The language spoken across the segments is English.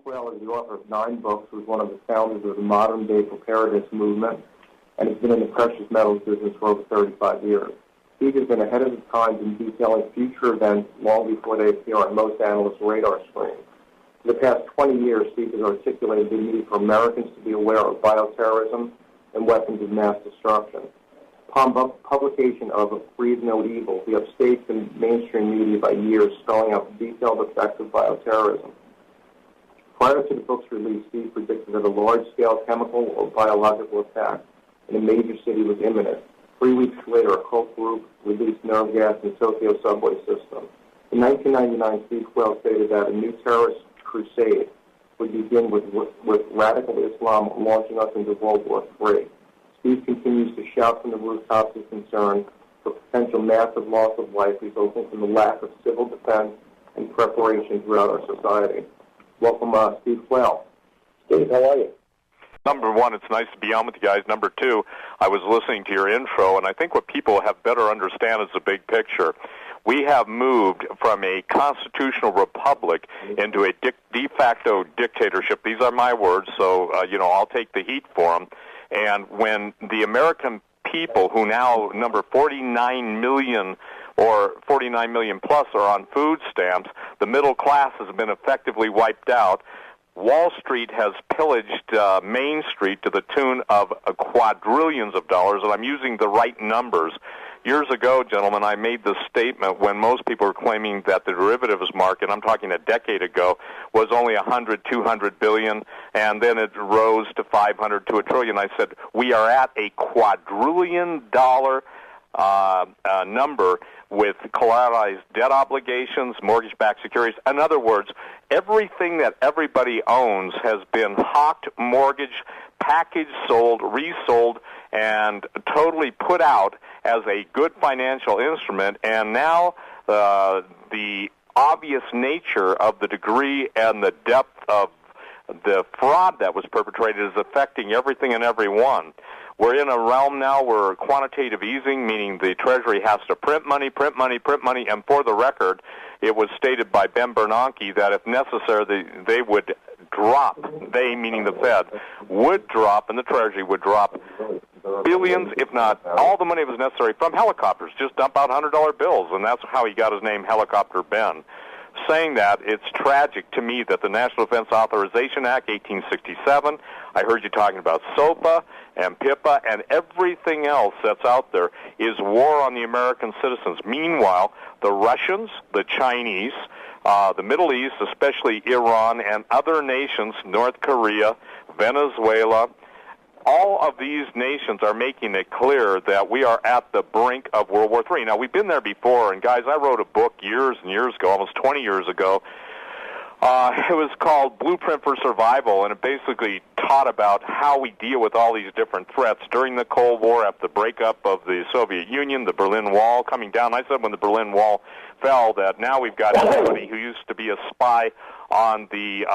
Quayle is the author of 9 books, was one of the founders of the modern-day preparedness movement, and has been in the precious metals business for over 35 years. Steve has been ahead of his times in detailing future events long before they appear on most analysts' radar screens. For the past 20 years, Steve has articulated the need for Americans to be aware of bioterrorism and weapons of mass destruction. Upon publication of Breathe No Evil, he upstaged the mainstream media by years, spelling out the detailed effects of bioterrorism. Prior to the book's release, Steve predicted that a large-scale chemical or biological attack in a major city was imminent. 3 weeks later, a cult group released nerve gas in Tokyo subway system. In 1999, Steve Quayle stated that a new terrorist crusade would begin with radical Islam launching us into World War III. Steve continues to shout from the rooftops his concern for potential massive loss of life resulting from the lack of civil defense and preparation throughout our society. Welcome, Steve Quayle. Steve, how are you? Number one, it's nice to be on with you guys. Number two, I was listening to your intro, and I think what people have better understand is the big picture. We have moved from a constitutional republic into a de facto dictatorship. These are my words, so, I'll take the heat for them. And when the American people, who now number 49 million or 49 million plus are on food stamps, the middle class has been effectively wiped out. Wall Street has pillaged Main Street to the tune of quadrillions of dollars, and I'm using the right numbers. Years ago, gentlemen, I made this statement when most people were claiming that the derivatives market, I'm talking a decade ago, was only 100, 200 billion, and then it rose to 500 to a trillion. I said, we are at a quadrillion dollar number with collateralized debt obligations, mortgage-backed securities. In other words, everything that everybody owns has been hawked, mortgaged, packaged, sold, resold, and totally put out as a good financial instrument. And now the obvious nature of the degree and the depth of the fraud that was perpetrated is affecting everything and everyone. We're in a realm now where quantitative easing, meaning the Treasury has to print money, and for the record, it was stated by Ben Bernanke that if necessary, they would drop, they meaning the Fed, would drop, and the Treasury would drop billions, if not all the money that was necessary from helicopters, just dump out $100 bills, and that's how he got his name, Helicopter Ben. Saying that, it's tragic to me that the National Defense Authorization Act, 1867, I heard you talking about SOPA and PIPA and everything else that's out there, is war on the American citizens. Meanwhile, the Russians, the Chinese, the Middle East, especially Iran, and other nations, North Korea, Venezuela, all of these nations are making it clear that we are at the brink of World War III. Now, we've been there before, and guys, I wrote a book years and years ago, almost 20 years ago. It was called Blueprint for Survival, and it basically taught about how we deal with all these different threats during the Cold War, after the breakup of the Soviet Union, the Berlin Wall coming down. I said when the Berlin Wall fell that now we've got somebody who used to be a spy on the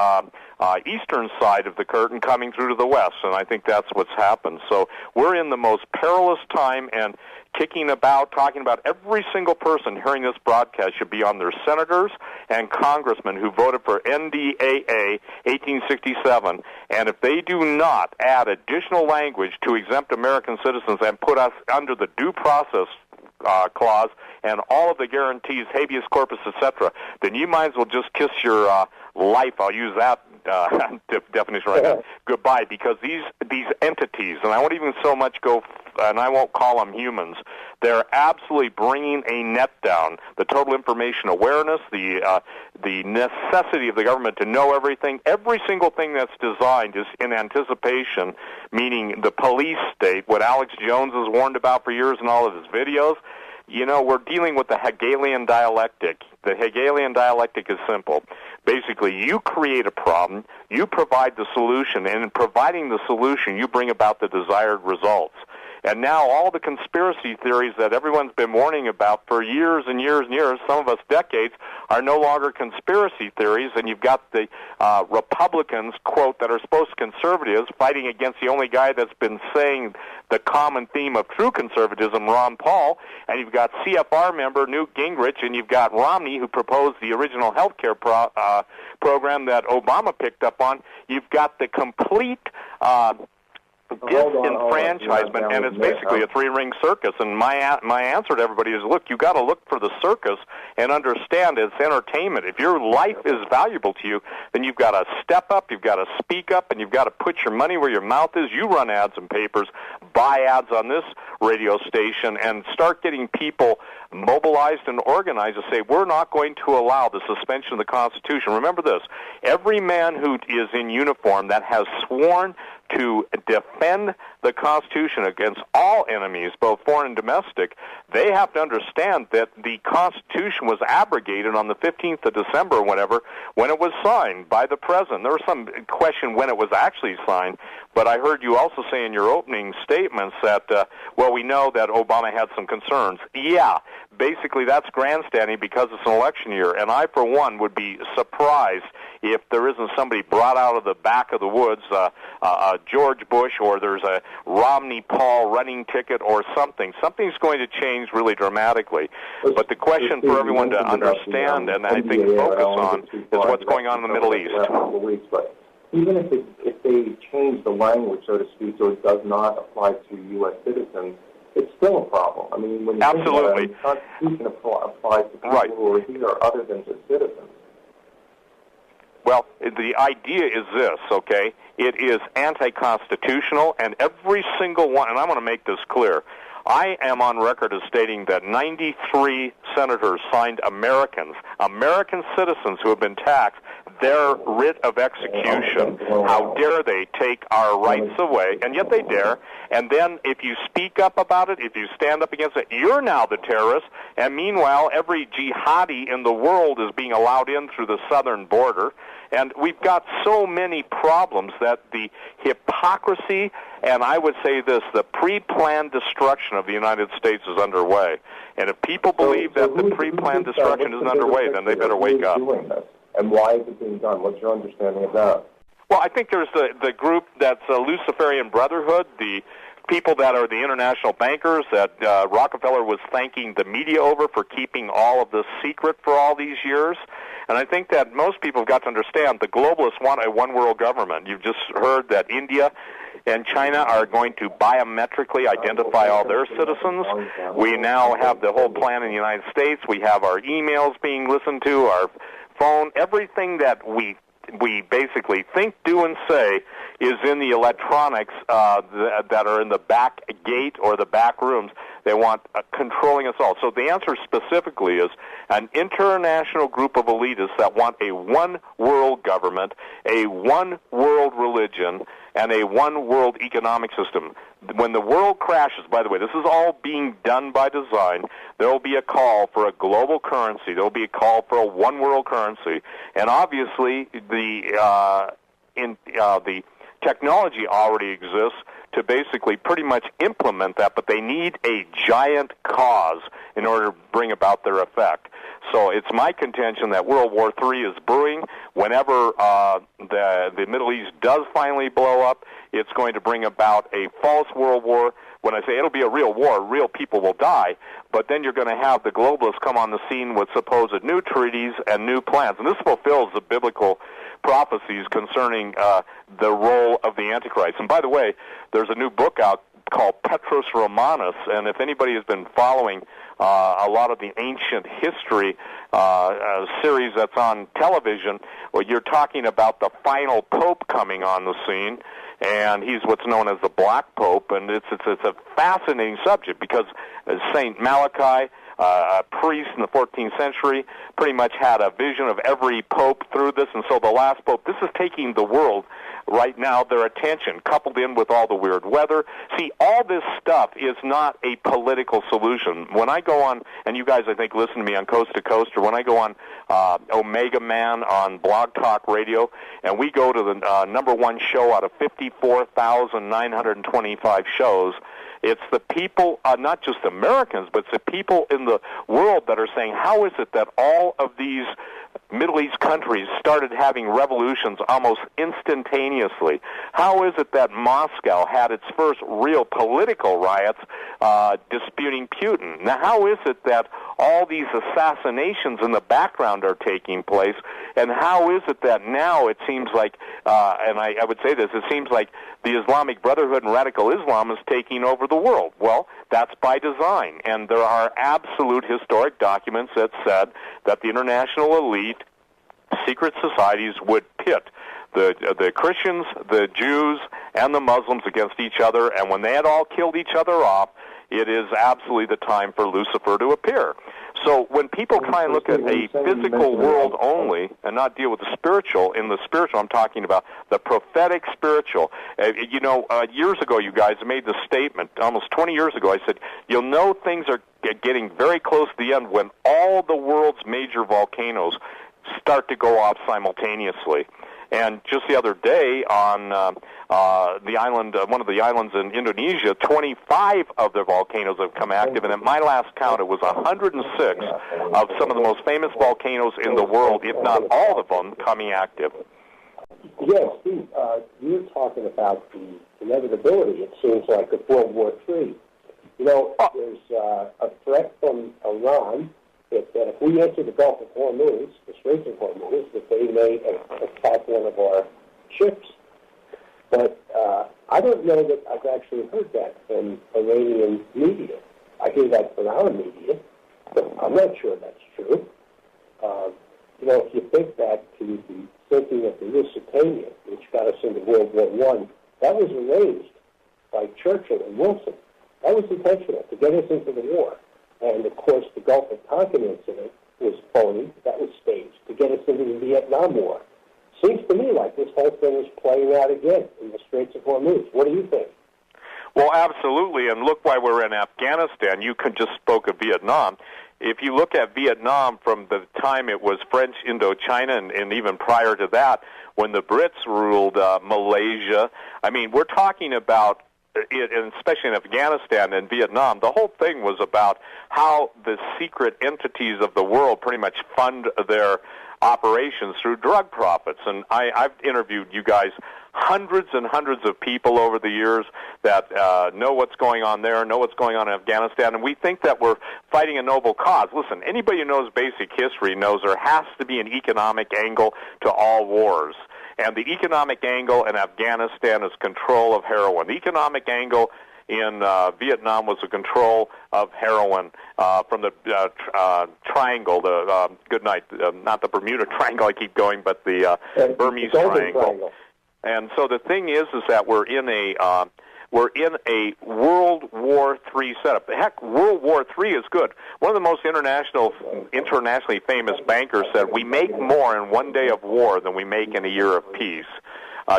eastern side of the curtain coming through to the west, and I think that's what's happened. So we're in the most perilous time, and kicking about, talking about every single person hearing this broadcast should be on their senators and congressmen who voted for NDAA 1867, and if they do not add additional language to exempt American citizens and put us under the due process clause and all of the guarantees, habeas corpus, etc., then you might as well just kiss your life, I'll use that definition right now, goodbye, because these entities, and I won't even so much go, and I won't call them humans, they're absolutely bringing a net down. The total information awareness, the necessity of the government to know everything, every single thing that's designed is in anticipation, meaning the police state, what Alex Jones has warned about for years in all of his videos. You know, we're dealing with the Hegelian dialectic. The Hegelian dialectic is simple. Basically, you create a problem, you provide the solution, and in providing the solution, you bring about the desired results. And now all the conspiracy theories that everyone's been warning about for years and years and years, some of us decades, are no longer conspiracy theories. And you've got the Republicans, quote, that are supposed conservatives fighting against the only guy that's been saying the common theme of true conservatism, Ron Paul. And you've got CFR member Newt Gingrich, and you've got Romney, who proposed the original health care program that Obama picked up on. You've got the complete disenfranchisement, and it's basically a three-ring circus. And my answer to everybody is, look, you got to look for the circus and understand it's entertainment. If your life is valuable to you, then you've got to step up, you've got to speak up, and you've got to put your money where your mouth is. You run ads in papers, buy ads on this radio station, and start getting people mobilized and organized to say, we're not going to allow the suspension of the Constitution. Remember this, every man who is in uniform that has sworn to defend the Constitution against all enemies, both foreign and domestic, they have to understand that the Constitution was abrogated on the 15th of December or whatever, when it was signed by the President. There was some question when it was actually signed, but I heard you also say in your opening statements that, well, we know that Obama had some concerns. Yeah, basically that's grandstanding because it's an election year, and I, for one, would be surprised if there isn't somebody brought out of the back of the woods, George Bush, or there's a Romney-Paul running ticket or something. Something's going to change really dramatically. But the question for everyone to understand and I think focus on is what's going on in the Middle East. But even if they change the language, so to speak, so it does not apply to U.S. citizens, it's still a problem. I mean, when you absolutely, think about it, the Constitution applies to people who are here other than just citizens. Well, the idea is this, okay? It is anti-constitutional, and every single one, and I want to make this clear, I am on record as stating that 93 senators signed American citizens who have been taxed, their writ of execution. How dare they take our rights away, and yet they dare. And then if you speak up about it, if you stand up against it, you're now the terrorist. And meanwhile, every jihadi in the world is being allowed in through the southern border. And we've got so many problems that the hypocrisy, and I would say this, the pre-planned destruction of the United States is underway. And if people believe that the pre-planned destruction isn't underway, then they better wake up. And why is it being done? What's your understanding of that? Well, I think there's the group that's Luciferian Brotherhood, the people that are the international bankers that Rockefeller was thanking the media over for keeping all of this secret for all these years. And I think that most people have got to understand the globalists want a one-world government. You've just heard that India and China are going to biometrically identify all their citizens. We now have the whole plan in the United States. We have our emails being listened to, our phone, everything that we basically think, do, and say is in the electronics that are in the back gate or the back rooms. They want controlling us all. So the answer specifically is an international group of elitists that want a one-world government, a one-world religion, and a one-world economic system. When the world crashes, by the way, this is all being done by design, there will be a call for a global currency. There will be a call for a one-world currency. And obviously, the technology already exists to basically pretty much implement that, but they need a giant cause in order to bring about their effect. So it's my contention that World War III is brewing. Whenever the Middle East does finally blow up, it's going to bring about a false world war. When I say it'll be a real war, real people will die, but then you're going to have the globalists come on the scene with supposed new treaties and new plans. And this fulfills the biblical prophecies concerning the role of the Antichrist. And by the way, there's a new book out called Petros Romanus, and if anybody has been following a lot of the ancient history series that's on television, well, you're talking about the final pope coming on the scene, and he's what's known as the Black Pope, and it's a fascinating subject because Saint Malachi, a priest in the 14th century, pretty much had a vision of every pope through this, and so the last pope, this is taking the world right now their attention, coupled in with all the weird weather. See, all this stuff is not a political solution. When I go on, and you guys I think listen to me on Coast to Coast, or when I go on Omega Man on Blog Talk Radio, and we go to the number one show out of 54,925 shows, it's the people, not just Americans, but it's the people in the world that are saying, how is it that all of these Middle East countries started having revolutions almost instantaneously? How is it that Moscow had its first real political riots disputing Putin? Now, how is it that all these assassinations in the background are taking place? And how is it that now it seems like, and I would say this, it seems like the Islamic Brotherhood and radical Islam is taking over the world? Well, that's by design. And there are absolute historic documents that said that the international elite, secret societies, would pit the Christians, the Jews, and the Muslims against each other. And when they had all killed each other off, it is absolutely the time for Lucifer to appear. So when people try and look at a physical world only and not deal with the spiritual, in the spiritual I'm talking about the prophetic spiritual. Years ago you guys made the statement, almost 20 years ago, I said, you'll know things are getting very close to the end when all the world's major volcanoes start to go off simultaneously. And just the other day on the island, one of the islands in Indonesia, 25 of their volcanoes have come active, and at my last count, it was 106 of some of the most famous volcanoes in the world, if not all of them, coming active. Yes, Steve, you're talking about the inevitability, it seems like, of World War III. There's a threat from Iran that if we enter the Gulf of Hormuz, the Straits of Hormuz, that they may attack one of our ships. But I don't know that I've actually heard that from Iranian media. I hear that from our media, but I'm not sure that's true. If you think back to the sinking of the Lusitania, which got us into World War I, that was arranged by Churchill and Wilson. That was intentional, to get us into the war. And, of course, the Gulf of Tonkin incident was phony. That was staged to get us into the Vietnam War. Seems to me like this whole thing is playing out again in the Straits of Hormuz. What do you think? Well, absolutely. And look why we're in Afghanistan. You just spoke of Vietnam. If you look at Vietnam from the time it was French Indochina and even prior to that, when the Brits ruled Malaysia, I mean, we're talking about, and especially in Afghanistan and Vietnam, the whole thing was about how the secret entities of the world pretty much fund their operations through drug profits. And I've interviewed you guys, hundreds and hundreds of people over the years that know what's going on there, know what's going on in Afghanistan, and we think that we're fighting a noble cause. Listen, anybody who knows basic history knows there has to be an economic angle to all wars. And the economic angle in Afghanistan is control of heroin. The economic angle in Vietnam was the control of heroin from the triangle, the not the Bermuda Triangle, I keep going, but the Burmese Triangle. And so the thing is that we're in a World War III setup. Heck, World War III is good. One of the most internationally famous bankers said, we make more in one day of war than we make in a year of peace.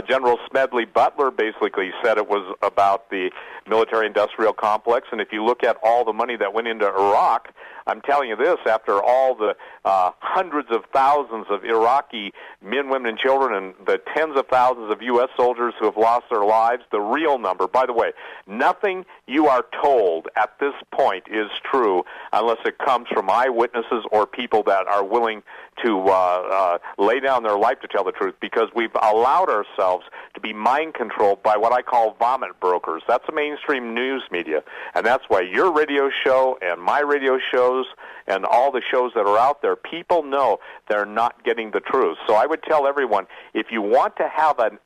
General Smedley Butler basically said it was about the military-industrial complex, and if you look at all the money that went into Iraq, I'm telling you this, after all the hundreds of thousands of Iraqi men, women, and children, and the tens of thousands of U.S. soldiers who have lost their lives, the real number, by the way, nothing you are told at this point is true unless it comes from eyewitnesses or people that are willing to lay down their life to tell the truth, because we've allowed ourselves to be mind-controlled by what I call vomit brokers. That's the mainstream news media, and that's why your radio show and my radio shows and all the shows that are out there, people know they're not getting the truth. So I would tell everyone, if you want to have an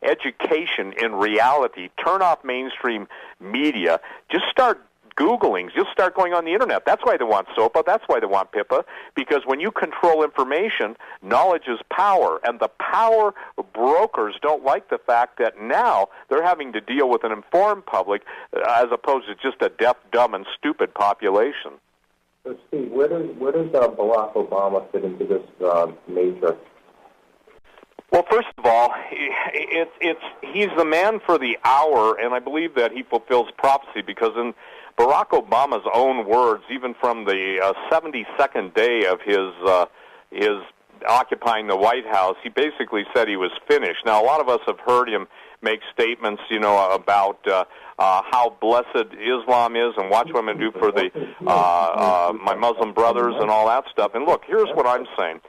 education in reality, turn off mainstream media. Just start Googling. Just start going on the Internet. That's why they want SOPA. That's why they want PIPA, because when you control information, knowledge is power, and the power brokers don't like the fact that now they're having to deal with an informed public as opposed to just a deaf, dumb, and stupid population. So, Steve, where does Barack Obama fit into this major? Well, first of all, he's the man for the hour, and I believe that he fulfills prophecy because in Barack Obama's own words, even from the 72nd day of his occupying the White House, he basically said he was finished. Now, a lot of us have heard him make statements, about how blessed Islam is and watch what I'm going to do for the my Muslim brothers and all that stuff. And look, here's what I'm saying.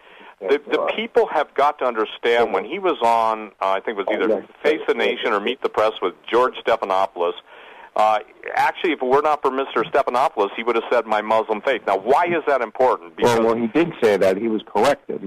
The people have got to understand when he was on, I think it was either Face the Nation or Meet the Press with George Stephanopoulos, actually, if it were not for Mr. Stephanopoulos, he would have said my Muslim faith. Now, why is that important? Because well, he did say that. He was corrected.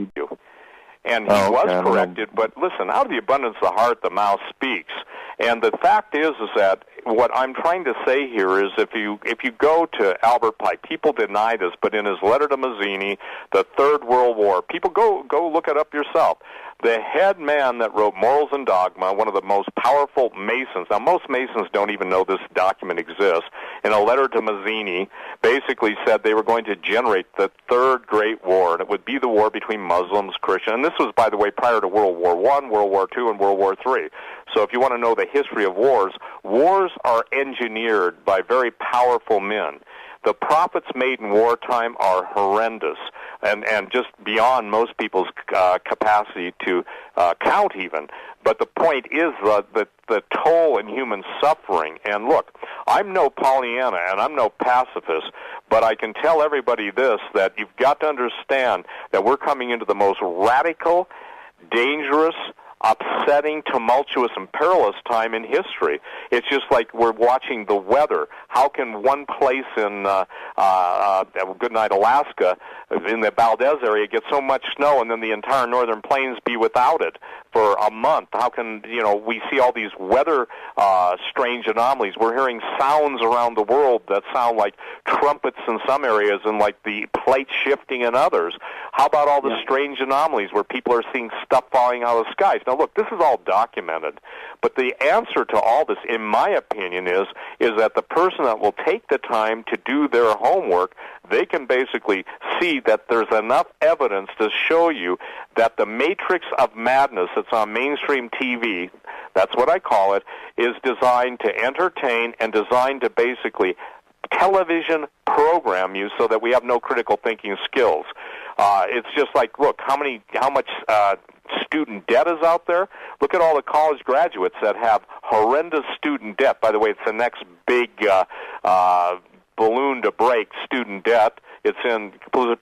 And he was corrected, but listen, out of the abundance of the heart, the mouth speaks. And the fact is that what I'm trying to say here is if you go to Albert Pike, people deny this, but in his letter to Mazzini, the Third World War, people go look it up yourself. The head man that wrote Morals and Dogma, one of the most powerful Masons, now most Masons don't even know this document exists, in a letter to Mazzini, basically said they were going to generate the Third Great War, and it would be the war between Muslims, Christians, and this was, by the way, prior to World War I, World War II, and World War III. So if you want to know the history of wars, wars are engineered by very powerful men. The profits made in wartime are horrendous and just beyond most people's capacity to count even. But the point is the toll in human suffering. And look, I'm no Pollyanna and I'm no pacifist, but I can tell everybody this, that you've got to understand that we're coming into the most radical, dangerous, upsetting, tumultuous, and perilous time in history. It's just like we're watching the weather. How can one place in Goodnight, Alaska, in the Valdez area, get so much snow and then the entire northern plains be without it for a month? How can, we see all these weather strange anomalies. We're hearing sounds around the world that sound like trumpets in some areas and like the plate shifting in others. How about all the strange anomalies where people are seeing stuff falling out of the skies? Now, look, this is all documented, but the answer to all this, in my opinion, is that the person that will take the time to do their homework, they can basically see that there's enough evidence to show you that the matrix of madness that's on mainstream TV, that's what I call it, is designed to entertain and designed to basically television program you so that we have no critical thinking skills. It's just like, look, how much student debt is out there. Look at all the college graduates that have horrendous student debt. By the way, it's the next big balloon to break, student debt. It's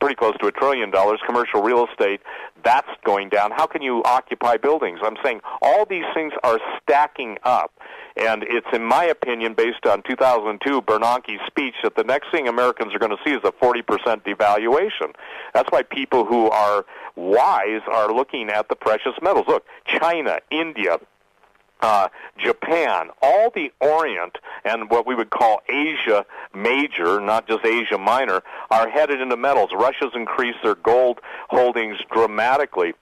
pretty close to $1 trillion. Commercial real estate, that's going down. How can you occupy buildings? I'm saying all these things are stacking up. And it's, in my opinion, based on 2002 Bernanke's speech, that the next thing Americans are going to see is a 40% devaluation. That's why people who are wise are looking at the precious metals. Look, China, India, Japan, all the Orient and what we would call Asia Major, not just Asia Minor, are headed into metals. Russia's increased their gold holdings dramatically.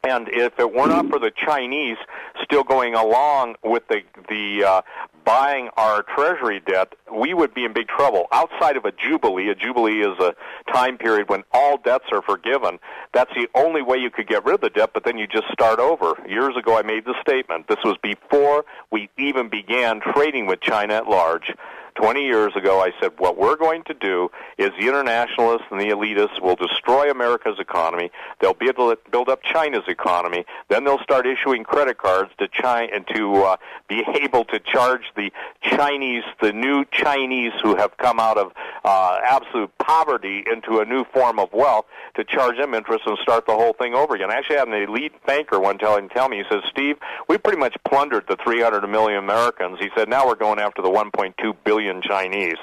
And if it were not for the Chinese still going along with the buying our treasury debt, we would be in big trouble. Outside of a jubilee is a time period when all debts are forgiven. That's the only way you could get rid of the debt, but then you just start over. Years ago, I made the statement. This was before we even began trading with China at large. 20 years ago, I said, what we're going to do is the internationalists and the elitists will destroy America's economy. They'll be able to build up China's economy. Then they'll start issuing credit cards to China and to be able to charge the Chinese, the new Chinese who have come out of absolute poverty into a new form of wealth, to charge them interest and start the whole thing over again. I actually had an elite banker one time tell me, he says, Steve, we pretty much plundered the 300 million Americans. He said, now we're going after the 1.2 billion Chinese.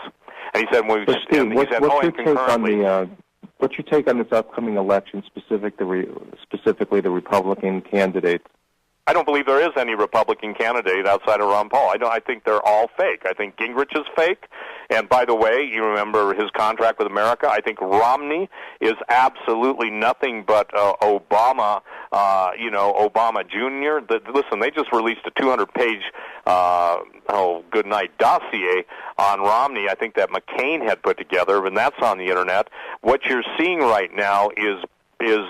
And he said, what's your take on this upcoming election, specifically the Republican candidates? I don't believe there is any Republican candidate outside of Ron Paul. I think they're all fake. I think Gingrich is fake. And by the way, you remember his contract with America. I think Romney is absolutely nothing but Obama, Obama Jr. Listen, they just released a 200-page goodnight dossier on Romney, I think that McCain had put together, and that's on the Internet. What you're seeing right now is is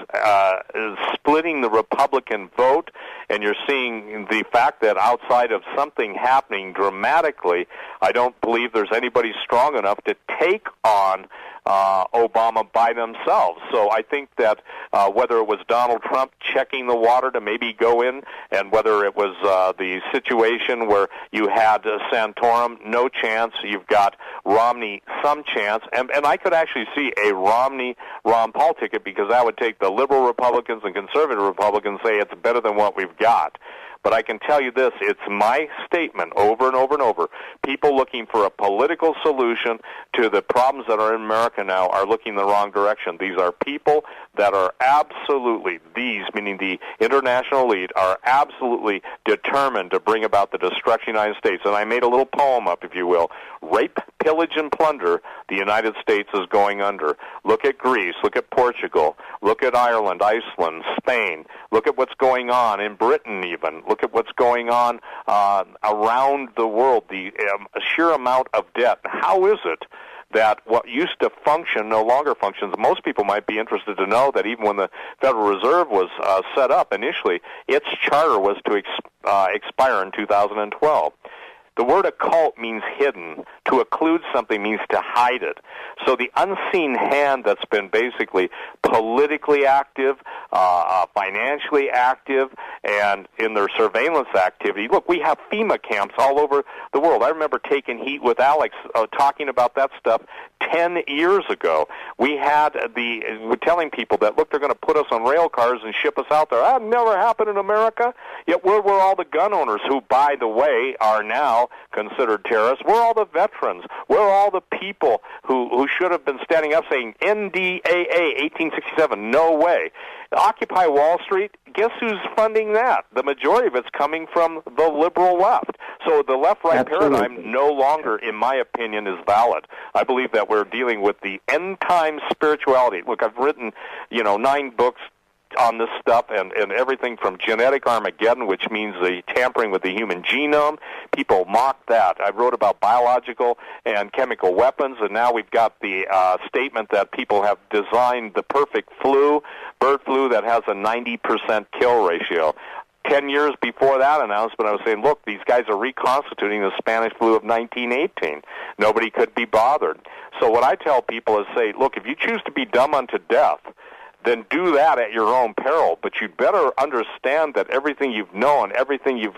splitting the Republican vote, and you're seeing the fact that outside of something happening dramatically, I don't believe there's anybody strong enough to take on Obama by themselves. So I think that whether it was Donald Trump checking the water to maybe go in, and whether it was the situation where you had Santorum, no chance, you've got Romney, some chance, and I could actually see a Romney-Ron Paul ticket, because that would take the liberal Republicans and conservative Republicans say it's better than what we've got. But I can tell you this, it's my statement over and over and over. People looking for a political solution to the problems that are in America now are looking the wrong direction. These are people that are absolutely, these, meaning the international elite, are absolutely determined to bring about the destruction of the United States. And I made a little poem up, if you will. Rape, pillage, and plunder, the United States is going under. Look at Greece, look at Portugal, look at Ireland, Iceland, Spain. Look at what's going on in Britain even. Look at what's going on around the world, the sheer amount of debt. How is it that what used to function no longer functions? Most people might be interested to know that even when the Federal Reserve was set up initially, its charter was to expire in 2012. The word occult means hidden. To occlude something means to hide it. So the unseen hand that's been basically politically active, financially active, and in their surveillance activity. Look, we have FEMA camps all over the world. I remember taking heat with Alex talking about that stuff 10 years ago. We had we're telling people that, look, they're going to put us on rail cars and ship us out there. That never happened in America. Yet where were all the gun owners who, by the way, are now considered terrorists? Where are all the veterans? Where are all the people who should have been standing up saying NDAA 1867? No way. Occupy Wall Street, guess who's funding that? The majority of it's coming from the liberal left. So the left-right paradigm no longer, in my opinion, is valid. I believe that we're dealing with the end-time spirituality. Look, I've written, 9 books on this stuff, and everything from genetic Armageddon, which means the tampering with the human genome. People mock that. I wrote about biological and chemical weapons, and now we've got the statement that people have designed the perfect flu, bird flu, that has a 90% kill ratio. 10 years before that announcement, I was saying, look, these guys are reconstituting the Spanish flu of 1918. Nobody could be bothered. So what I tell people is, say, look, if you choose to be dumb unto death, then do that at your own peril. But you'd better understand that everything you've known, everything you've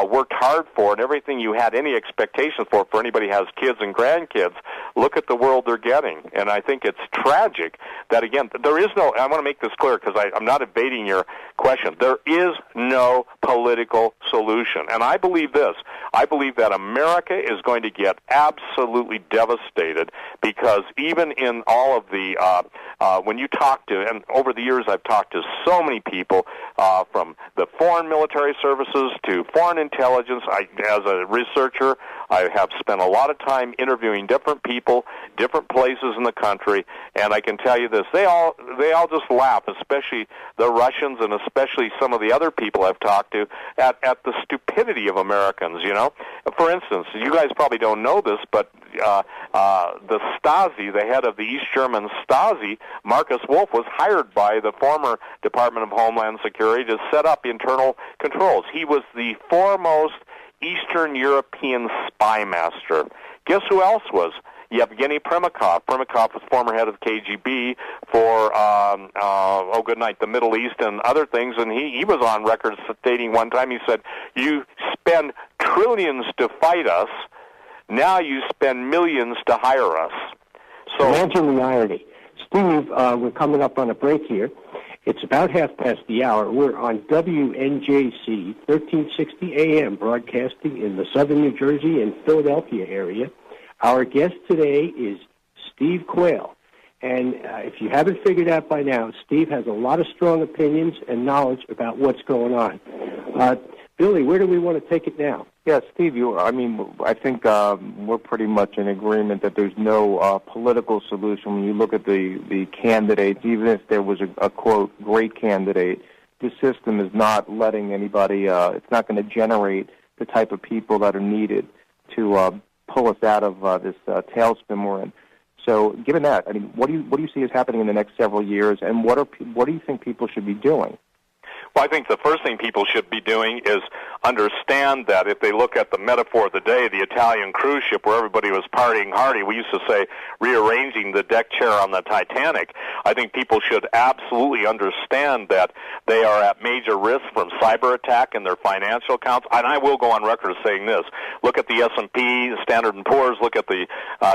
worked hard for, and everything you had any expectations for anybody who has kids and grandkids, look at the world they're getting. And I think it's tragic that, again, there is no, I want to make this clear because I'm not evading your question, there is no political solution. And I believe this. I believe that America is going to get absolutely devastated, because even in all of the, when you talk to, and over the years I've talked to so many people from the foreign military services to foreign intelligence. As a researcher, I have spent a lot of time interviewing different people, different places in the country, and I can tell you this, they all just laugh, especially the Russians and especially some of the other people I've talked to, at the stupidity of Americans, For instance, you guys probably don't know this, but the Stasi, the head of the East German Stasi, Marcus Wolf, was hired by the former Department of Homeland Security to set up internal controls. He was the foremost Eastern European spy master. Guess who else was? Yevgeny Primakov. Primakov was former head of KGB for, the Middle East and other things, and he was on record stating one time, he said, you spend trillions to fight us, now you spend millions to hire us. So imagine the irony. Steve, we're coming up on a break here. It's about 1:30. We're on WNJC, 1360 AM, broadcasting in the southern New Jersey and Philadelphia area. Our guest today is Steve Quayle. And if you haven't figured out by now, Steve has a lot of strong opinions and knowledge about what's going on. Billy, where do we want to take it now? Yeah, Steve, I think we're pretty much in agreement that there's no political solution. When you look at the candidates, even if there was a quote, great candidate, the system is not letting anybody, it's not going to generate the type of people that are needed to pull us out of this tailspin we're in. So, given that, I mean, what do you see as happening in the next several years, and what do you think people should be doing? Well, I think the first thing people should be doing is understand that if they look at the metaphor of the day, the Italian cruise ship where everybody was partying hardy, we used to say rearranging the deck chair on the Titanic. I think people should absolutely understand that they are at major risk from cyber attack in their financial accounts. And I will go on record as saying this. Look at the S&P, the Standard & Poor's, look at the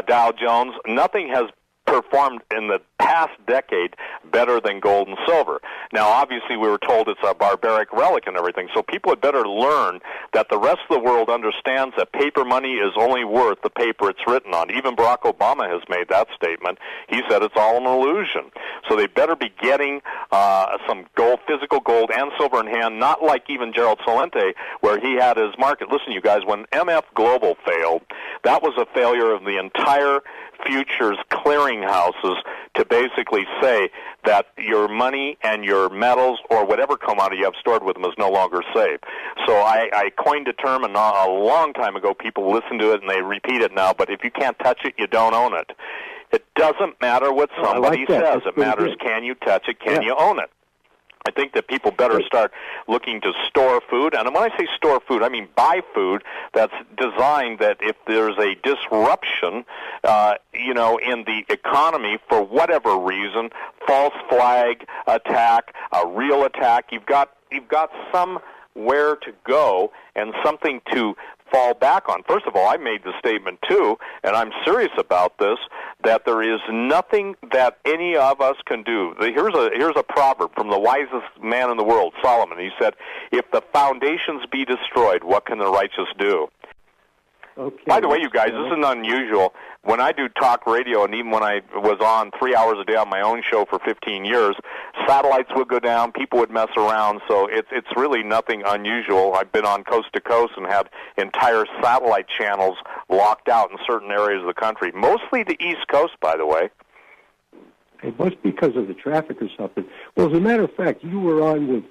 Dow Jones. Nothing has performed in the past decade better than gold and silver. Now, obviously, we were told it's a barbaric relic and everything, so people had better learn that the rest of the world understands that paper money is only worth the paper it's written on. Even Barack Obama has made that statement. He said it's all an illusion. So they better be getting some gold, physical gold and silver in hand, not like even Gerald Celente, where he had his market. Listen, you guys, when MF Global failed, that was a failure of the entire futures clearinghouses to basically say that your money and your metals or whatever commodity you have stored with them is no longer safe. So I coined a term a long time ago. People listen to it and they repeat it now, but if you can't touch it, you don't own it. It doesn't matter what somebody says. It matters, can you touch it, can you own it? I think that people better start looking to store food. And when I say store food, I mean buy food that's designed that if there's a disruption, in the economy for whatever reason, false flag attack, a real attack, you've got somewhere to go and something to fall back on. First of all, I made the statement, too, and I'm serious about this, that there is nothing that any of us can do. Here's a proverb from the wisest man in the world, Solomon. He said, if the foundations be destroyed, what can the righteous do? Okay. By the way, you guys, this isn't unusual. When I do talk radio, and even when I was on 3 hours a day on my own show for 15 years, satellites would go down, people would mess around, so it's really nothing unusual. I've been on coast to coast and had entire satellite channels locked out in certain areas of the country, mostly the East Coast, by the way. It must be because of the traffic or something. Well, as a matter of fact, you were on with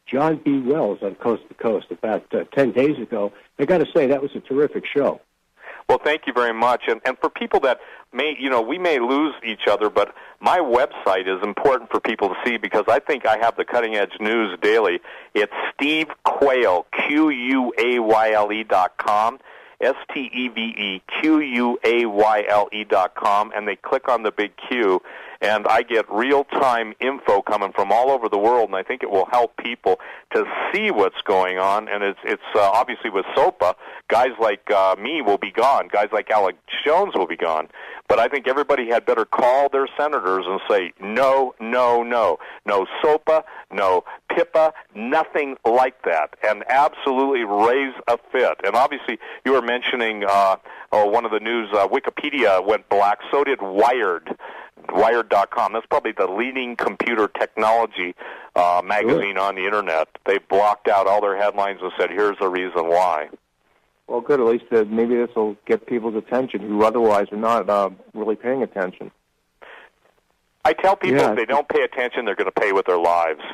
John B. Wells on Coast to Coast about 10 days ago. I got to say, that was a terrific show. Well, thank you very much. And for people that we may lose each other, but my website is important for people to see because I think I have the cutting-edge news daily. It's Steve Quayle, QUAYLE.com, STEVEQUAYLE.com, and they click on the big Q, and I get real-time info coming from all over the world, and I think it will help people to see what's going on. And it's obviously with SOPA, guys like me will be gone. Guys like Alex Jones will be gone. But I think everybody had better call their senators and say, no, no, no. No SOPA, no PIPA, nothing like that. And absolutely raise a fit. And obviously, you were mentioning one of the news, Wikipedia went black. So did Wired.com. That's probably the leading computer technology magazine on the Internet. They blocked out all their headlines and said, here's the reason why. Well, good. At least maybe this will get people's attention who otherwise are not really paying attention. I tell people if they don't pay attention, they're going to pay with their lives.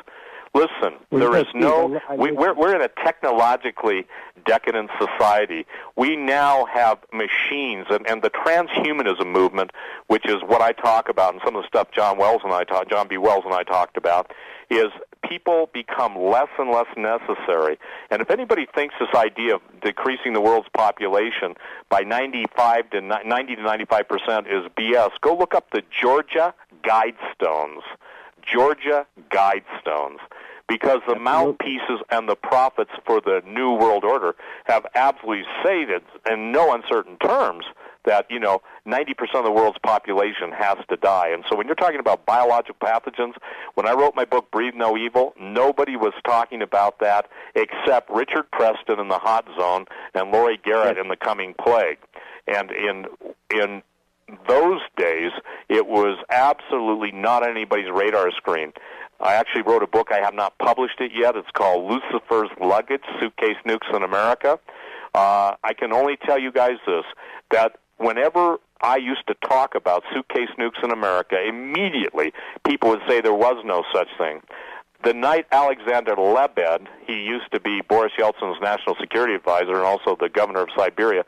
Listen, there is no... We're in a technologically decadent society. We now have machines, and the transhumanism movement, which is what I talk about, and some of the stuff John B. Wells and I talked about, is people become less and less necessary. And if anybody thinks this idea of decreasing the world's population by 90 to 95% is BS, go look up the Georgia Guidestones. Georgia Guidestones. Because the mouthpieces and the prophets for the New World Order have absolutely stated in no uncertain terms that, 90% of the world's population has to die. And so when you're talking about biological pathogens, when I wrote my book, Breathe No Evil, nobody was talking about that except Richard Preston in The Hot Zone and Laurie Garrett in The Coming Plague. And in those days, it was absolutely not on anybody's radar screen. I actually wrote a book. I have not published it yet. It's called Lucifer's Luggage, Suitcase Nukes in America. I can only tell you guys this, that whenever I used to talk about suitcase nukes in America, immediately people would say there was no such thing. The night Alexander Lebed, he used to be Boris Yeltsin's national security advisor and also the governor of Siberia,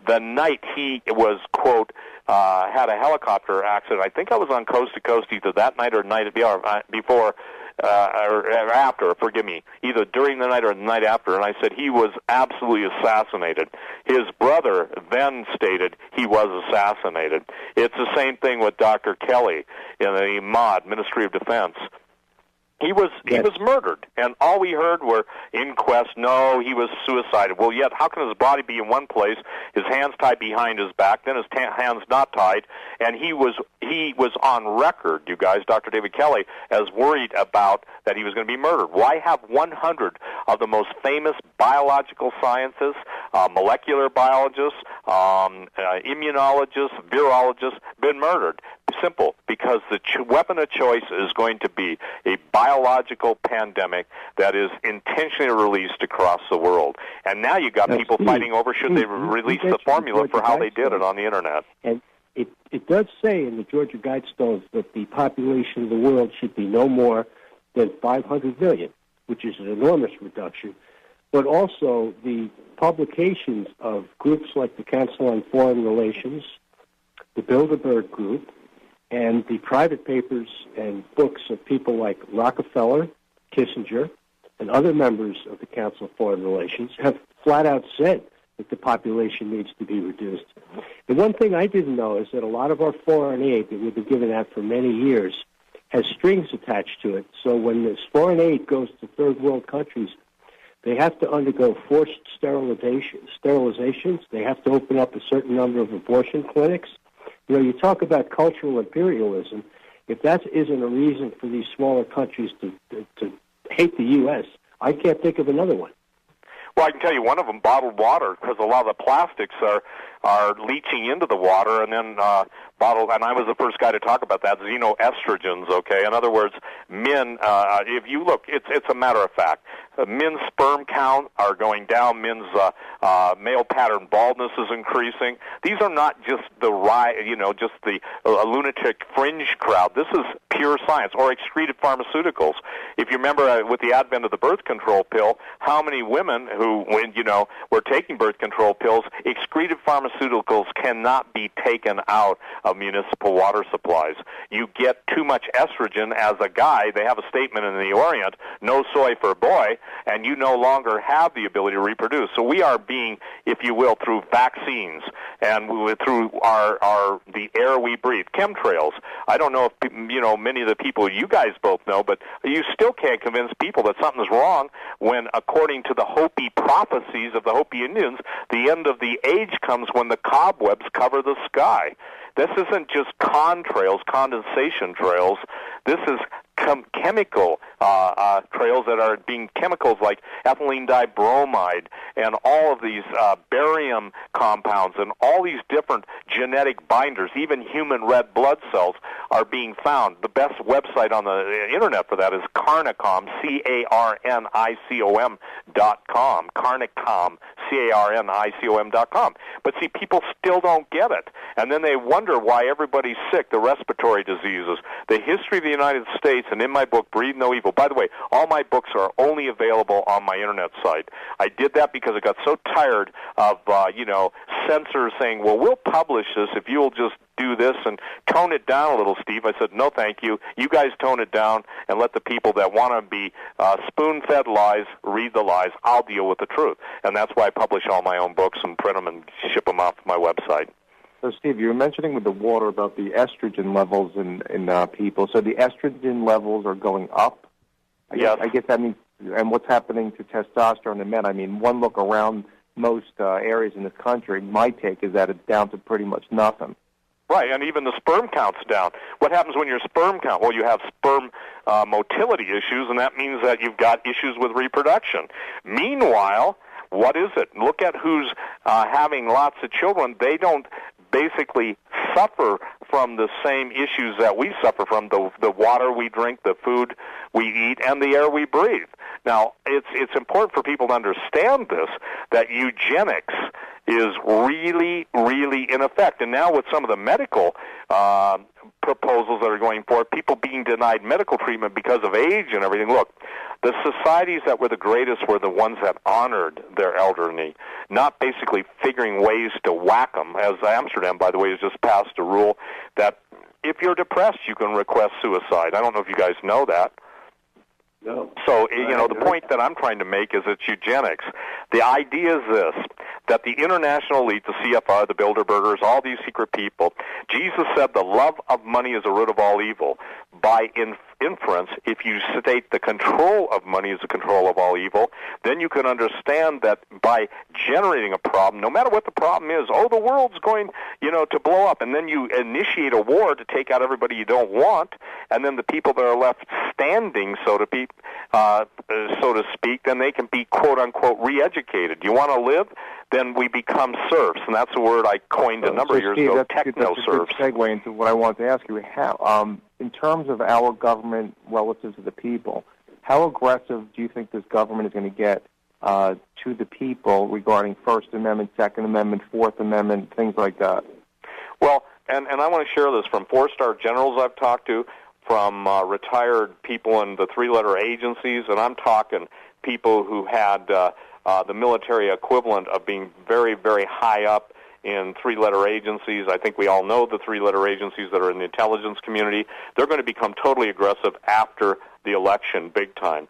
the night he was, quote, had a helicopter accident, I think I was on Coast to Coast either that night or night before or after, forgive me, either during the night or the night after, and I said he was absolutely assassinated. His brother then stated he was assassinated. It's the same thing with Dr. Kelly in the MOD, Ministry of Defense. He was murdered, and all we heard were inquests. No, he was suicided. Well, yet how can his body be in one place, his hands tied behind his back, then his hands not tied, and he was on record, you guys, Dr. David Kelly, as worried about that he was going to be murdered. Why have 100 of the most famous biological scientists, molecular biologists, immunologists, virologists been murdered? Simple, because the weapon of choice is going to be a biological pandemic that is intentionally released across the world. And now you got people fighting over should they release the formula for how they did it on the Internet. And it does say in the Georgia Guidestones that the population of the world should be no more than 500 million, which is an enormous reduction. But also the publications of groups like the Council on Foreign Relations, the Bilderberg Group, and the private papers and books of people like Rockefeller, Kissinger, and other members of the Council of Foreign Relations have flat out said that the population needs to be reduced. The one thing I didn't know is that a lot of our foreign aid that we've been giving out for many years has strings attached to it. So when this foreign aid goes to third world countries, they have to undergo forced sterilizations. They have to open up a certain number of abortion clinics. You know, you talk about cultural imperialism. If that isn't a reason for these smaller countries to hate the U.S., I can't think of another one. Well, I can tell you one of them, bottled water, because a lot of the plastics are leaching into the water, and then bottled. And I was the first guy to talk about that. Xenoestrogens. Okay, in other words, men. If you look, it's a matter of fact. Men's sperm count are going down. Men's male pattern baldness is increasing. These are not just the just the lunatic fringe crowd. This is pure science, or excreted pharmaceuticals. If you remember, with the advent of the birth control pill, how many women who, were taking birth control pills, excreted pharmaceuticals cannot be taken out of municipal water supplies. You get too much estrogen as a guy. They have a statement in the Orient, no soy for a boy, and you no longer have the ability to reproduce. So we are being, if you will, through vaccines and through the air we breathe, chemtrails. I don't know if, many of the people you guys both know, but you still can't convince people that something's wrong when, according to the Hopi prophecies of the Hopi Indians, the end of the age comes when the cobwebs cover the sky. This isn't just condensation trails. This is chemical trails that are being chemicals like ethylene dibromide and all of these barium compounds and all these different genetic binders, even human red blood cells, are being found. The best website on the Internet for that is Carnicom, CARNICOM.com, Carnicom, CARNICOM.com. But see, people still don't get it. And then they wonder why everybody's sick, the respiratory diseases, the history of the United States, and in my book, Breathe No Evil. By the way, all my books are only available on my Internet site. I did that because I got so tired of, censors saying, well, we'll publish this if you'll just do this and tone it down a little, Steve. I said, no, thank you. You guys tone it down and let the people that want to be spoon-fed lies read the lies. I'll deal with the truth. And that's why I publish all my own books and print them and ship them off my website. So, Steve, you were mentioning with the water about the estrogen levels in people. So the estrogen levels are going up? Yes. I guess that means, and what's happening to testosterone in men? I mean, one look around most areas in this country, my take is that it's down to pretty much nothing. Right, and even the sperm count's down. What happens when your sperm count? Well, you have sperm motility issues, and that means that you've got issues with reproduction. Meanwhile, what is it? Look at who's having lots of children. They don't basically suffer from the same issues that we suffer from, the water we drink, the food we eat, and the air we breathe. Now, it's important for people to understand this, that eugenics is really, really in effect. And now with some of the medical proposals that are going forward, people being denied medical treatment because of age and everything. Look, the societies that were the greatest were the ones that honored their elderly, not basically figuring ways to whack them, as Amsterdam, by the way, has just passed a rule that if you're depressed, you can request suicide. I don't know if you guys know that. No. So, the point that I'm trying to make is it's eugenics. The idea is this, that the international elite, the CFR, the Bilderbergers, all these secret people, Jesus said the love of money is the root of all evil. By inference, if you state the control of money is the control of all evil, then you can understand that by generating a problem, no matter what the problem is, the world's going, to blow up, and then you initiate a war to take out everybody you don't want, and then the people that are left standing, so to speak, then they can be, quote-unquote, re-educated. You want to live? Then we become serfs, and that's a word I coined a number of years ago, techno-serfs. That's a good segue into what I wanted to ask you. How, in terms of our government relative to the people, how aggressive do you think this government is going to get to the people regarding First Amendment, Second Amendment, Fourth Amendment, things like that? Well, and I want to share this from four-star generals I've talked to, from retired people in the three-letter agencies, and I'm talking people who had the military equivalent of being very, very high up in three-letter agencies. I think we all know the three-letter agencies that are in the intelligence community. They're going to become totally aggressive after the election, big time.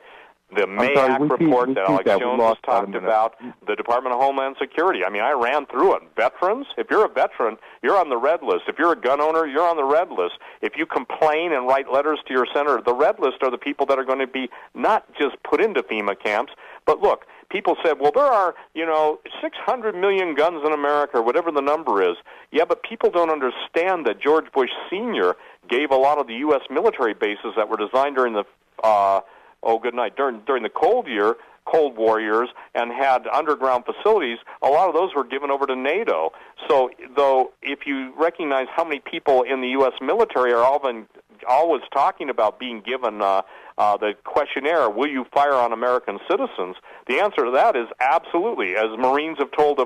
The May Act report that Alex Jones has talked about, the Department of Homeland Security. I mean, I ran through it. Veterans, if you're a veteran, you're on the red list. If you're a gun owner, you're on the red list. If you complain and write letters to your senator, the red list are the people that are going to be not just put into FEMA camps, but look, people said, well, there are, 600 million guns in America, or whatever the number is. Yeah, but people don't understand that George Bush Sr. gave a lot of the U.S. military bases that were designed during the during the Cold War years and had underground facilities, a lot of those were given over to NATO. So, though, if you recognize how many people in the U.S. military are always talking about being given the questionnaire, will you fire on American citizens? The answer to that is absolutely. As Marines have told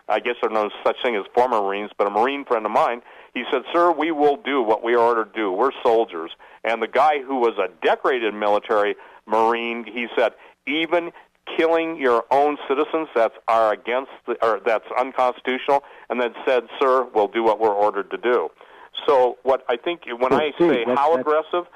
I guess there's no such thing as former Marines, but a Marine friend of mine, he said, sir, we will do what we are ordered to do. We're soldiers. And the guy who was a decorated military Marine, he said, even killing your own citizens that's unconstitutional, and then said, sir, we'll do what we're ordered to do. So what I think when I say how aggressive,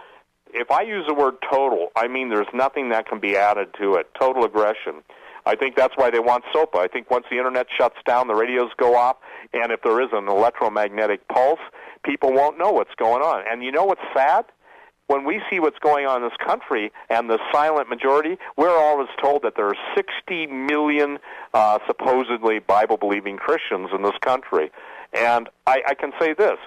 if I use the word total, I mean there's nothing that can be added to it. Total aggression. I think that's why they want SOPA. I think once the Internet shuts down, the radios go off, and if there is an electromagnetic pulse, people won't know what's going on. And you know what's sad? When we see what's going on in this country and the silent majority, we're always told that there are 60 million supposedly Bible-believing Christians in this country. And I can say this,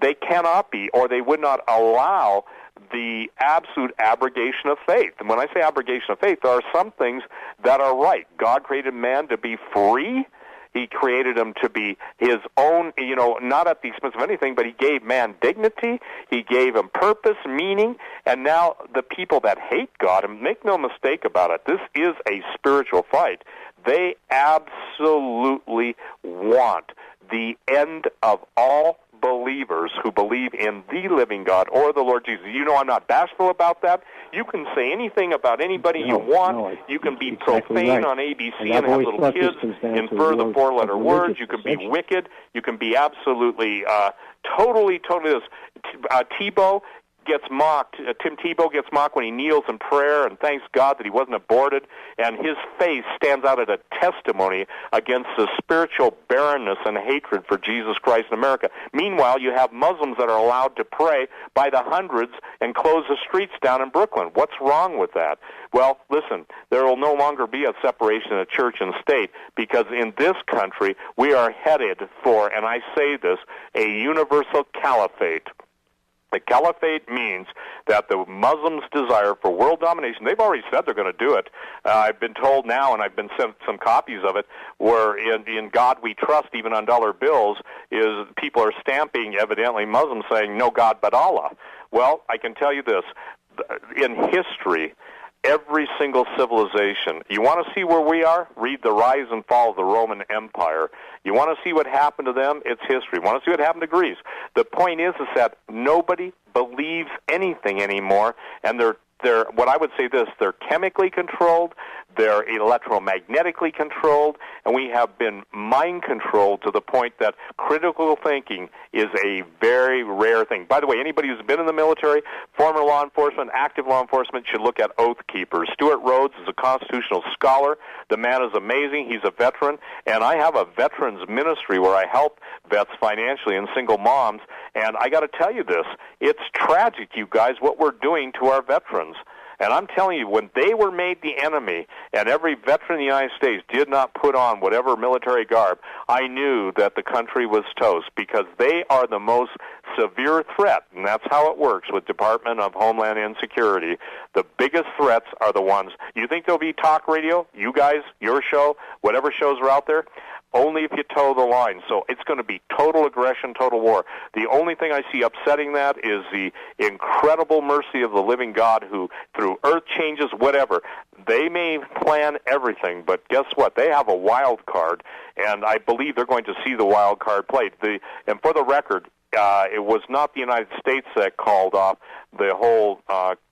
they cannot be, or they would not allow the absolute abrogation of faith. And when I say abrogation of faith, there are some things that are right. God created man to be free. He created him to be his own, not at the expense of anything, but he gave man dignity, he gave him purpose, meaning, and now the people that hate God, and make no mistake about it, this is a spiritual fight. They absolutely want the end of all believers who believe in the living God or the Lord Jesus. I'm not bashful about that. You can say anything about anybody you want. You can be profane on ABC and have little kids infer the four-letter words. You can be wicked. You can be absolutely, totally this. Tebow gets mocked. Tim Tebow gets mocked when he kneels in prayer and thanks God that he wasn't aborted, and his face stands out as a testimony against the spiritual barrenness and hatred for Jesus Christ in America. Meanwhile, you have Muslims that are allowed to pray by the hundreds and close the streets down in Brooklyn. What's wrong with that? Well, listen, there will no longer be a separation of church and state, because in this country we are headed for, and I say this, a universal caliphate. The caliphate means that the Muslims' desire for world domination, they've already said they're going to do it. I've been told now, and I've been sent some copies of it, where in God We Trust, even on dollar bills, is people are stamping, evidently Muslims, saying, no God but Allah. Well, I can tell you this. In history, every single civilization. You want to see where we are? Read The Rise and Fall of the Roman Empire. You want to see what happened to them? It's history. You want to see what happened to Greece? The point is that nobody believes anything anymore, and they're what I would say this, they're chemically controlled, they're electromagnetically controlled, and we have been mind controlled to the point that critical thinking is a very rare thing. By the way, anybody who's been in the military, former law enforcement, active law enforcement, should look at Oath Keepers. Stuart Rhodes is a constitutional scholar. The man is amazing. He's a veteran, and I have a veterans ministry where I help vets financially and single moms, and I got to tell you this, it's tragic, you guys, what we're doing to our veterans. And I'm telling you, when they were made the enemy, and every veteran in the United States did not put on whatever military garb, I knew that the country was toast, because they are the most severe threat, and that's how it works with Department of Homeland Security. The biggest threats are the ones. You think there'll be talk radio? You guys, your show, whatever shows are out there? Only if you toe the line. So it's going to be total aggression, total war. The only thing I see upsetting that is the incredible mercy of the living God who, through earth changes, whatever, they may plan everything, but guess what? They have a wild card, and I believe they're going to see the wild card played. And for the record, it was not the United States that called off the whole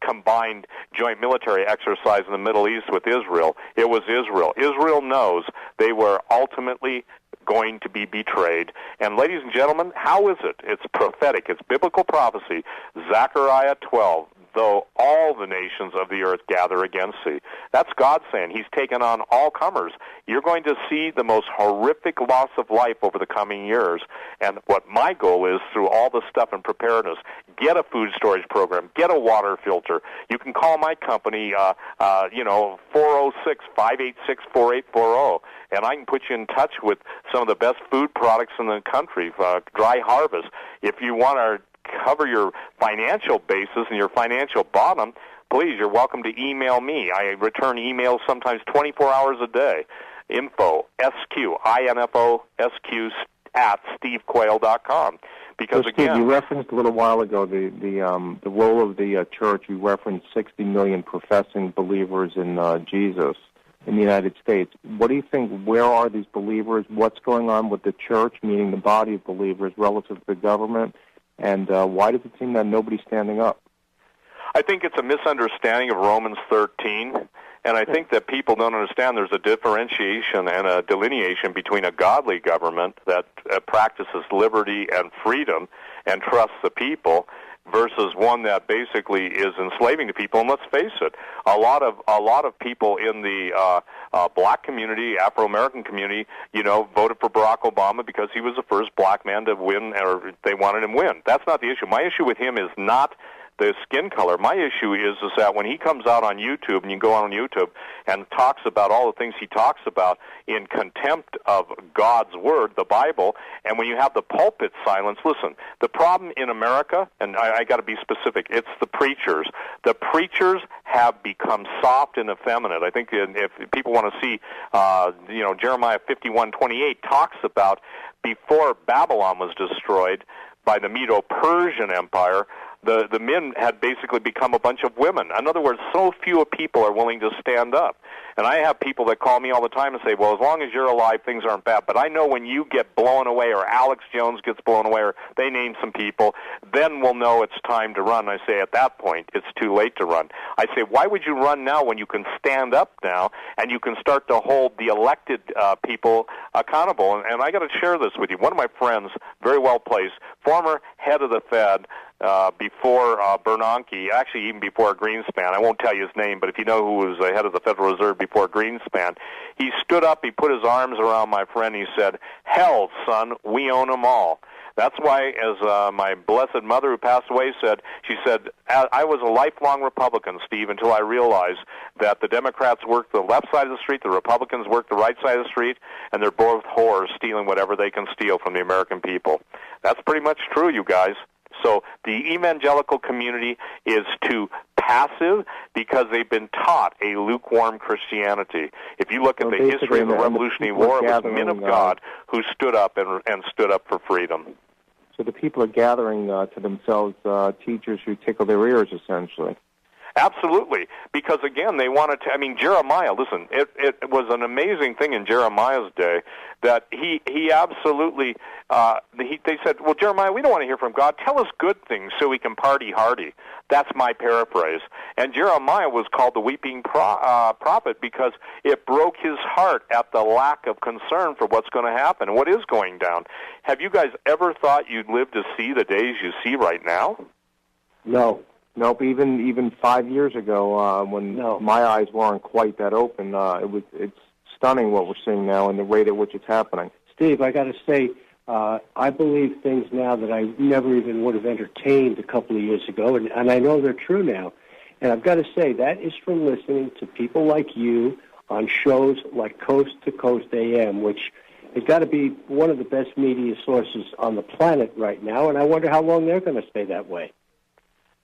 combined joint military exercise in the Middle East with Israel. It was Israel. Israel knows they were ultimately going to be betrayed. And ladies and gentlemen, how is it? It's prophetic. It's biblical prophecy. Zechariah 12. Though all the nations of the earth gather against thee. That's God saying He's taken on all comers. You're going to see the most horrific loss of life over the coming years. And what my goal is, through all this stuff and preparedness, get a food storage program, get a water filter. You can call my company, 406-586-4840, and I can put you in touch with some of the best food products in the country, Dry Harvest. If you want to cover your financial basis and your financial bottom, please, you're welcome to email me. I return emails sometimes 24 hours a day. Info, SQ, at stevequayle.com. Because, so, again, Steve, you referenced a little while ago the role of the church. You referenced 60 million professing believers in Jesus in the United States. What do you think? Where are these believers? What's going on with the church, meaning the body of believers, relative to the government? And why does it seem that nobody's standing up? I think it's a misunderstanding of Romans 13, and I think that people don't understand there's a differentiation and a delineation between a godly government that practices liberty and freedom and trusts the people versus one that basically is enslaving the people. And let's face it, a lot of people in the black community, Afro-American community, voted for Barack Obama because he was the first black man to win, or they wanted him to win. That's not the issue. My issue with him is not the skin color. My issue is that when he comes out on YouTube, and you go on YouTube, and talks about all the things he talks about in contempt of God's Word, the Bible, and when you have the pulpit silence, listen, the problem in America, and I got to be specific, it's the preachers. The preachers have become soft and effeminate. I think if people want to see, Jeremiah 51:28 talks about before Babylon was destroyed by the Medo-Persian Empire, the men had basically become a bunch of women. In other words, so few people are willing to stand up. And I have people that call me all the time and say, well, as long as you're alive, things aren't bad. But I know when you get blown away, or Alex Jones gets blown away, or they name some people, then we'll know it's time to run. I say at that point, it's too late to run. I say, why would you run now when you can stand up now and you can start to hold the elected people accountable? And I got to share this with you. One of my friends, very well placed, former head of the Fed, before Bernanke, actually even before Greenspan. I won't tell you his name, but if you know who was the head of the Federal Reserve before Greenspan, he stood up, he put his arms around my friend, he said, hell, son, we own them all. That's why, as my blessed mother who passed away said, she said, I was a lifelong Republican, Steve, until I realized that the Democrats work the left side of the street, the Republicans work the right side of the street, and they're both whores stealing whatever they can steal from the American people. That's pretty much true, you guys. So the evangelical community is too passive because they've been taught a lukewarm Christianity. If you look at the history of the Revolutionary War, it was men of God who stood up and stood up for freedom. So the people are gathering to themselves teachers who tickle their ears, essentially. Absolutely, because again, they wanted to. I mean, Jeremiah. Listen, it was an amazing thing in Jeremiah's day that he absolutely. They said, "Well, Jeremiah, we don't want to hear from God. Tell us good things so we can party hardy." That's my paraphrase. And Jeremiah was called the weeping prophet because it broke his heart at the lack of concern for what's going to happen and what is going down. Have you guys ever thought you'd live to see the days you see right now? No. Nope. Even 5 years ago, when my eyes weren't quite that open, it's stunning what we're seeing now and the rate at which it's happening. Steve, I got to say, I believe things now that I never even would have entertained a couple of years ago, and I know they're true now. And I've got to say, that is from listening to people like you on shows like Coast to Coast AM, which has got to be one of the best media sources on the planet right now, and I wonder how long they're going to stay that way.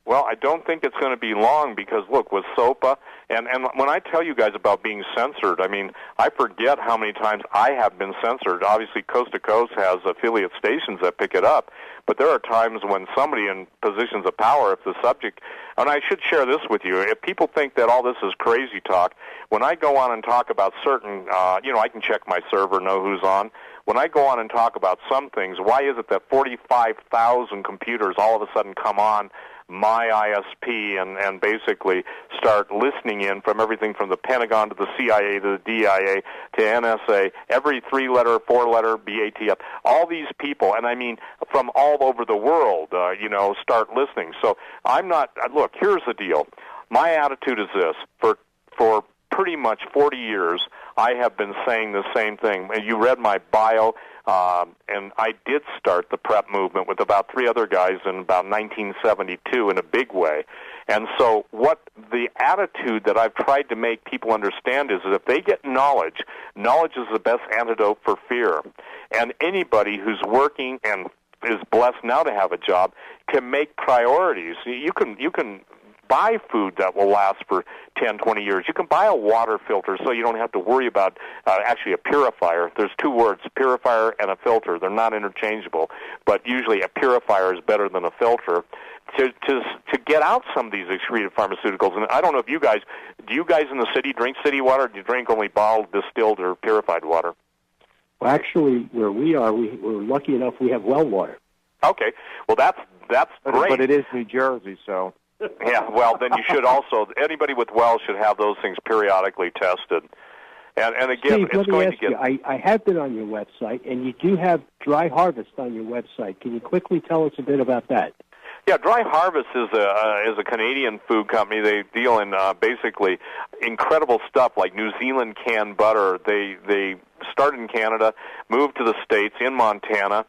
Well, I don't think it's going to be long because, look, with SOPA, and when I tell you guys about being censored, I mean, I forget how many times I have been censored. Obviously, Coast to Coast has affiliate stations that pick it up, but there are times when somebody in positions of power, if the subject, and I should share this with you, if people think that all this is crazy talk, when I go on and talk about certain, I can check my server, know who's on. When I go on and talk about some things, why is it that 45,000 computers all of a sudden come on my ISP and basically start listening in from everything from the Pentagon to the CIA to the DIA to NSA, every 3-letter, 4-letter, BATF, all these people, and I mean from all over the world, start listening. So I'm not, look, here's the deal. My attitude is this. For pretty much 40 years, I have been saying the same thing. You read my bio, and I did start the PrEP movement with about 3 other guys in about 1972 in a big way. And so what the attitude that I've tried to make people understand is that if they get knowledge is the best antidote for fear. And anybody who's working and is blessed now to have a job can make priorities. You can buy food that will last for 10, 20 years. You can buy a water filter so you don't have to worry about actually a purifier. There's 2 words, purifier and a filter. They're not interchangeable, but usually a purifier is better than a filter to get out some of these excreted pharmaceuticals. And I don't know if do you guys in the city drink city water, or do you drink only bottled, distilled, or purified water? Well, actually, where we are, we're lucky enough we have well water. Okay. Well, that's great. But it is New Jersey, so... Yeah, well, then you should also, anybody with wells should have those things periodically tested. And again, Steve, it's going to get... I have been on your website, and you do have Dry Harvest on your website. Can you quickly tell us a bit about that? Yeah, Dry Harvest is a Canadian food company. They deal in basically incredible stuff like New Zealand canned butter. They started in Canada, moved to the States, in Montana.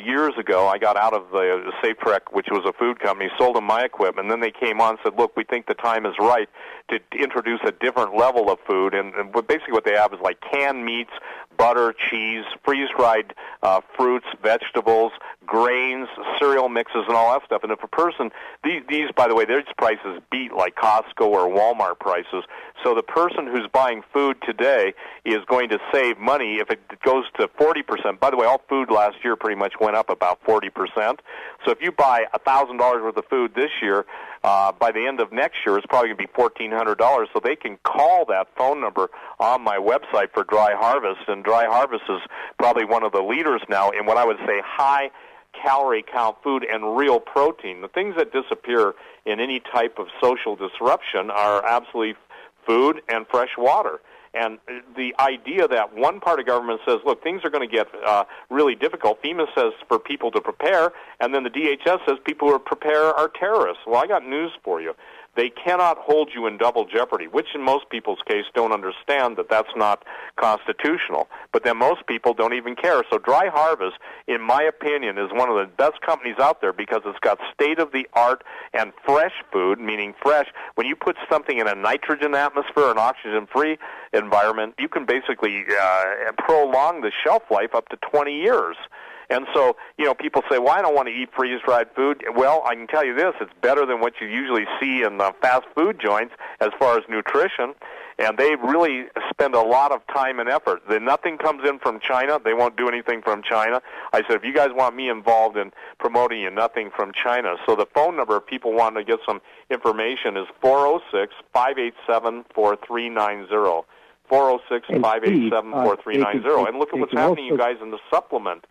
Years ago, I got out of the Safe Trek, which was a food company, sold them my equipment, and then they came on and said, look, we think the time is right to introduce a different level of food, and basically what they have is like canned meats, butter, cheese, freeze-dried fruits, vegetables, grains, cereal mixes, and all that stuff. And if a person, these, by the way, these prices beat like Costco or Walmart prices, so the person who's buying food today is going to save money if it goes to 40%. By the way, all food last year pretty much went up about 40%. So if you buy $1,000 worth of food this year, by the end of next year, it's probably going to be $1,400. So they can call that phone number on my website for Dry Harvest, and Dry Harvest is probably one of the leaders now in what I would say high calorie count food and real protein. The things that disappear in any type of social disruption are absolutely food and fresh water. And the idea that one part of government says, look, things are going to get really difficult. FEMA says for people to prepare, and then the DHS says people who prepare are terrorists. Well, I got news for you. They cannot hold you in double jeopardy, which in most people's case don't understand that that's not constitutional. But then most people don't even care. So Dry Harvest, in my opinion, is one of the best companies out there because it's got state-of-the-art and fresh food, meaning fresh. When you put something in a nitrogen atmosphere, an oxygen-free environment, you can basically prolong the shelf life up to 20 years. And so, people say, well, I don't want to eat freeze-dried food. Well, I can tell you this, it's better than what you usually see in fast food joints as far as nutrition. And they really spend a lot of time and effort. Then nothing comes in from China. They won't do anything from China. I said, if you guys want me involved in promoting you, nothing from China. So the phone number, if people want to get some information, is 406-587-4390. 406-587-4390. And look at what's happening, you guys, in the supplement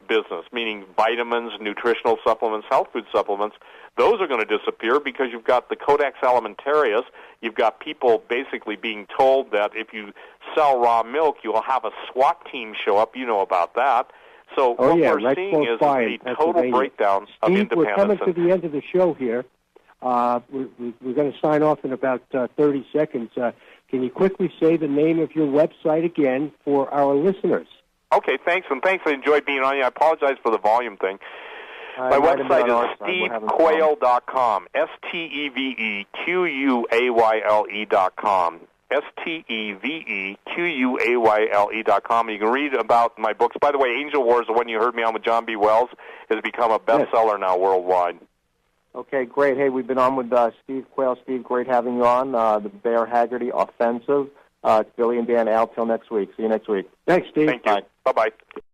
business, meaning vitamins, nutritional supplements, health food supplements. Those are going to disappear because you've got the Codex Alimentarius. You've got people basically being told that if you sell raw milk, you'll have a SWAT team show up. You know about that. So what we're seeing is a total breakdown of independence. We're coming to the end of the show here. We're going to sign off in about 30 seconds. Can you quickly say the name of your website again for our listeners? Okay, thanks, and thanks. I enjoyed being on you. I apologize for the volume thing. My website is stevequayle.com, SteveQuayle.com, SteveQuayle.com. You can read about my books. By the way, Angel Wars, the one you heard me on with John B. Wells, has become a bestseller now worldwide. Okay, great. Hey, we've been on with Steve Quayle. Steve, great having you on. The Bear Haggerty Offensive. Billy and Dan out till next week. See you next week. Thanks, Steve. Thank you. Bye-bye.